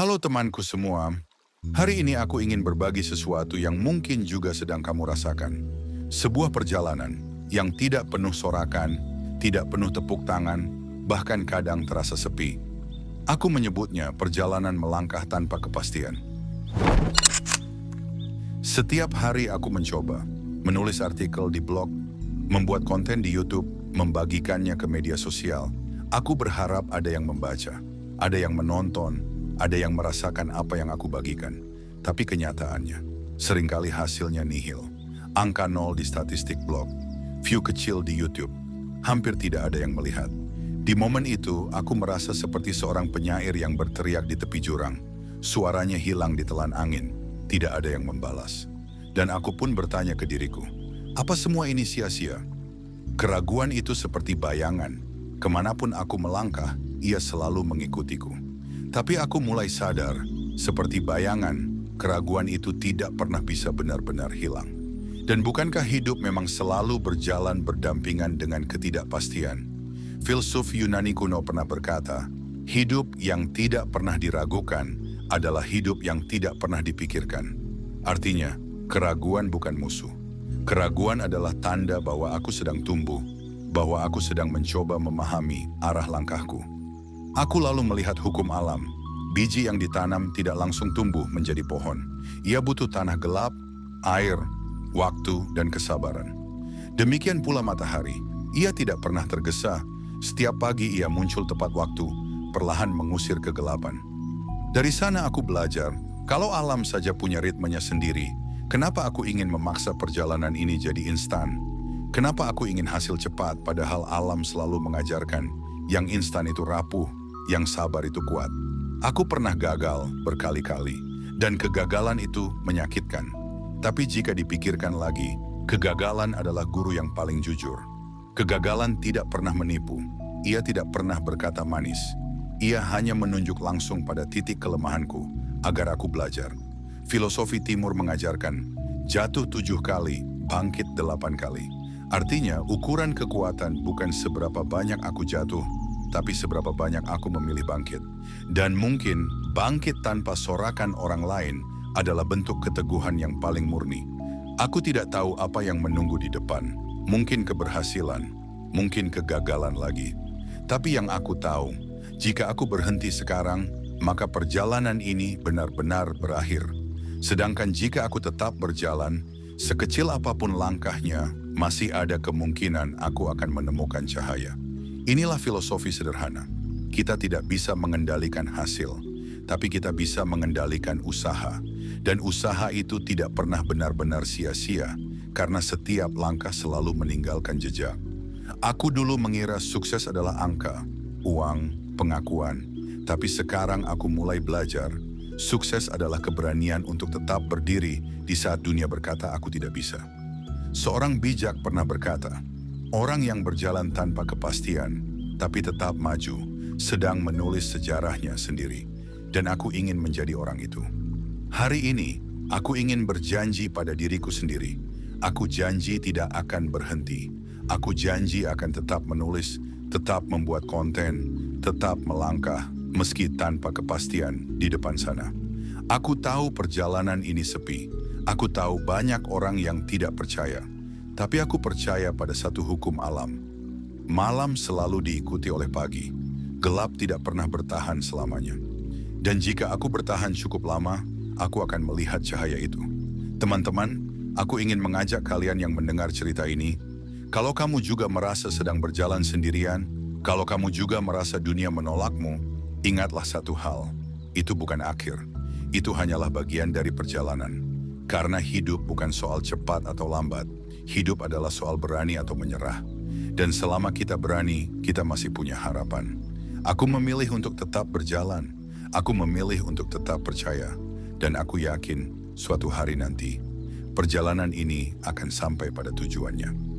Halo temanku semua, hari ini aku ingin berbagi sesuatu yang mungkin juga sedang kamu rasakan. Sebuah perjalanan yang tidak penuh sorakan, tidak penuh tepuk tangan, bahkan kadang terasa sepi. Aku menyebutnya perjalanan melangkah tanpa kepastian. Setiap hari aku mencoba, menulis artikel di blog, membuat konten di YouTube, membagikannya ke media sosial. Aku berharap ada yang membaca, ada yang menonton, ada yang merasakan apa yang aku bagikan. Tapi kenyataannya, seringkali hasilnya nihil. Angka nol di statistik blog, view kecil di YouTube, hampir tidak ada yang melihat. Di momen itu, aku merasa seperti seorang penyair yang berteriak di tepi jurang. Suaranya hilang ditelan angin, tidak ada yang membalas. Dan aku pun bertanya ke diriku, apa semua ini sia-sia? Keraguan itu seperti bayangan. Kemanapun aku melangkah, ia selalu mengikutiku. Tapi aku mulai sadar, seperti bayangan, keraguan itu tidak pernah bisa benar-benar hilang. Dan bukankah hidup memang selalu berjalan berdampingan dengan ketidakpastian? Filsuf Yunani kuno pernah berkata, hidup yang tidak pernah diragukan adalah hidup yang tidak pernah dipikirkan. Artinya, keraguan bukan musuh. Keraguan adalah tanda bahwa aku sedang tumbuh, bahwa aku sedang mencoba memahami arah langkahku. Aku lalu melihat hukum alam. Biji yang ditanam tidak langsung tumbuh menjadi pohon. Ia butuh tanah gelap, air, waktu, dan kesabaran. Demikian pula matahari. Ia tidak pernah tergesa. Setiap pagi ia muncul tepat waktu, perlahan mengusir kegelapan. Dari sana aku belajar, kalau alam saja punya ritmenya sendiri, kenapa aku ingin memaksa perjalanan ini jadi instan? Kenapa aku ingin hasil cepat padahal alam selalu mengajarkan yang instan itu rapuh, yang sabar itu kuat. Aku pernah gagal berkali-kali, dan kegagalan itu menyakitkan. Tapi jika dipikirkan lagi, kegagalan adalah guru yang paling jujur. Kegagalan tidak pernah menipu, ia tidak pernah berkata manis. Ia hanya menunjuk langsung pada titik kelemahanku, agar aku belajar. Filosofi Timur mengajarkan, jatuh 7 kali, bangkit 8 kali. Artinya, ukuran kekuatan bukan seberapa banyak aku jatuh, tapi seberapa banyak aku memilih bangkit. Dan mungkin bangkit tanpa sorakan orang lain adalah bentuk keteguhan yang paling murni. Aku tidak tahu apa yang menunggu di depan. Mungkin keberhasilan, mungkin kegagalan lagi. Tapi yang aku tahu, jika aku berhenti sekarang, maka perjalanan ini benar-benar berakhir. Sedangkan jika aku tetap berjalan, sekecil apapun langkahnya, masih ada kemungkinan aku akan menemukan cahaya. Inilah filosofi sederhana. Kita tidak bisa mengendalikan hasil, tapi kita bisa mengendalikan usaha. Dan usaha itu tidak pernah benar-benar sia-sia, karena setiap langkah selalu meninggalkan jejak. Aku dulu mengira sukses adalah angka, uang, pengakuan. Tapi sekarang aku mulai belajar, sukses adalah keberanian untuk tetap berdiri di saat dunia berkata aku tidak bisa. Seorang bijak pernah berkata, orang yang berjalan tanpa kepastian, tapi tetap maju, sedang menulis sejarahnya sendiri. Dan aku ingin menjadi orang itu. Hari ini, aku ingin berjanji pada diriku sendiri. Aku janji tidak akan berhenti. Aku janji akan tetap menulis, tetap membuat konten, tetap melangkah, meski tanpa kepastian di depan sana. Aku tahu perjalanan ini sepi. Aku tahu banyak orang yang tidak percaya. Tapi aku percaya pada satu hukum alam. Malam selalu diikuti oleh pagi. Gelap tidak pernah bertahan selamanya. Dan jika aku bertahan cukup lama, aku akan melihat cahaya itu. Teman-teman, aku ingin mengajak kalian yang mendengar cerita ini, kalau kamu juga merasa sedang berjalan sendirian, kalau kamu juga merasa dunia menolakmu, ingatlah satu hal, itu bukan akhir. Itu hanyalah bagian dari perjalanan. Karena hidup bukan soal cepat atau lambat. Hidup adalah soal berani atau menyerah. Dan selama kita berani, kita masih punya harapan. Aku memilih untuk tetap berjalan. Aku memilih untuk tetap percaya. Dan aku yakin suatu hari nanti, perjalanan ini akan sampai pada tujuannya.